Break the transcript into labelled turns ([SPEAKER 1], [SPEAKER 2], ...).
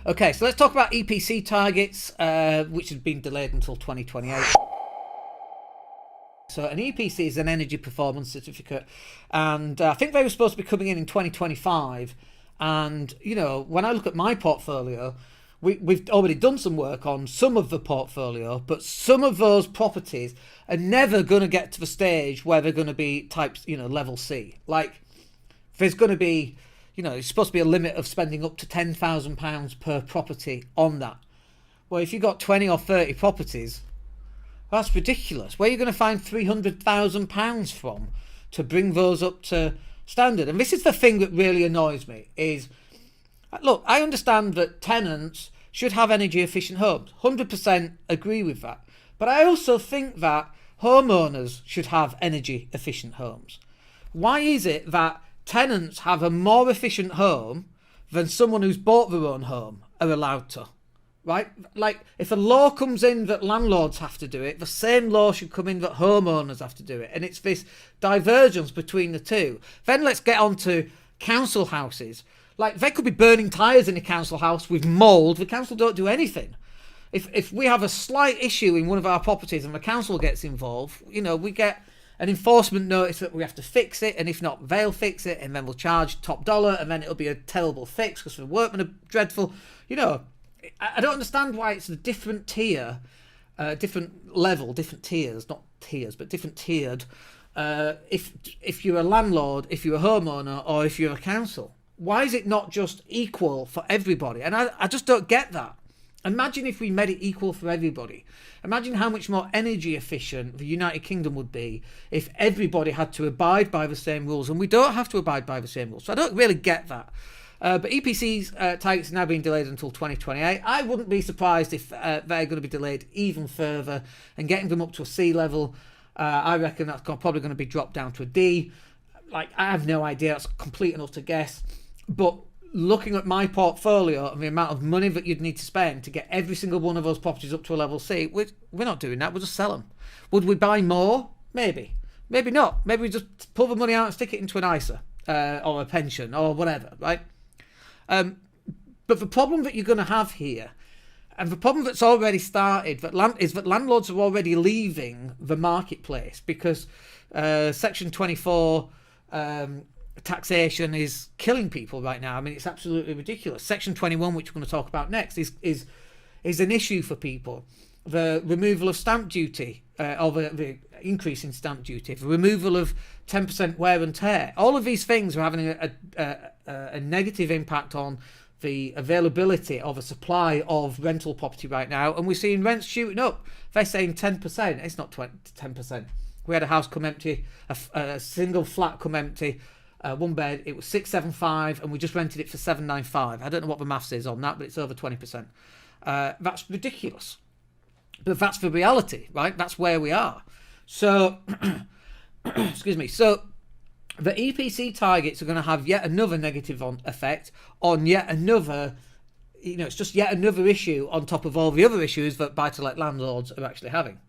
[SPEAKER 1] Okay, so let's talk about EPC targets, which has been delayed until 2028. So an EPC is an energy performance certificate, and I think they were supposed to be coming in 2025. And you know, when I look at my portfolio, we've already done some work on some of the portfolio, but some of those properties are never going to get to the stage where they're going to be types, you know, level C. Like there's going to be, you know, it's supposed to be a limit of spending up to £10,000 per property on that. Well, if you've got 20 or 30 properties, that's ridiculous. Where are you going to find £300,000 from to bring those up to standard? And this is the thing that really annoys me is, look, I understand that tenants should have energy efficient homes. 100% agree with that. But I also think that homeowners should have energy efficient homes. Why is it that tenants have a more efficient home than someone who's bought their own home are allowed to? Right? Like, if a law comes in that landlords have to do it, the same law should come in that homeowners have to do it. And it's this divergence between the two. Then let's get on to council houses. Like, they could be burning tyres in a council house with mould. The council don't do anything. If we have a slight issue in one of our properties and the council gets involved, you know, we get an enforcement notice that we have to fix it, and if not, they'll fix it, and then we'll charge top dollar, and then it'll be a terrible fix because the workmen are dreadful. You know, I don't understand why it's a different tier, different level, different tiers, not tiers, but different tiered, if you're a landlord, if you're a homeowner, or if you're a council. Why is it not just equal for everybody? And I just don't get that. Imagine if we made it equal for everybody. Imagine how much more energy efficient the United Kingdom would be if everybody had to abide by the same rules, and we don't have to abide by the same rules. So I don't really get that. But EPC's targets are now being delayed until 2028. I wouldn't be surprised if they're going to be delayed even further, and getting them up to a C level, I reckon that's probably going to be dropped down to a D. Like, I have no idea. It's complete and utter guess. But looking at my portfolio and the amount of money that you'd need to spend to get every single one of those properties up to a level C, we're not doing that. We'll just sell them. Would we buy more? Maybe. Maybe not. Maybe we just pull the money out and stick it into an ISA or a pension or whatever, right? But the problem that you're going to have here, and the problem that's already started, is that landlords are already leaving the marketplace because Section 24 taxation is killing people right now. I mean, it's absolutely ridiculous. Section 21, which we're going to talk about next, is an issue for people. The removal of stamp duty, or the increase in stamp duty, the removal of 10% wear and tear. All of these things are having a negative impact on the availability of a supply of rental property right now, and we're seeing rents shooting up. They're saying 10%. It's not 10%. We had a house come empty, a single flat come empty, one bed. It was 675, and we just rented it for 795. I don't know what the maths is on that, but it's over 20%. That's ridiculous. But that's the reality, right? That's where we are. So, excuse me. So, the EPC targets are going to have yet another negative effect on yet another, you know, it's just yet another issue on top of all the other issues that buy-to-let landlords are actually having.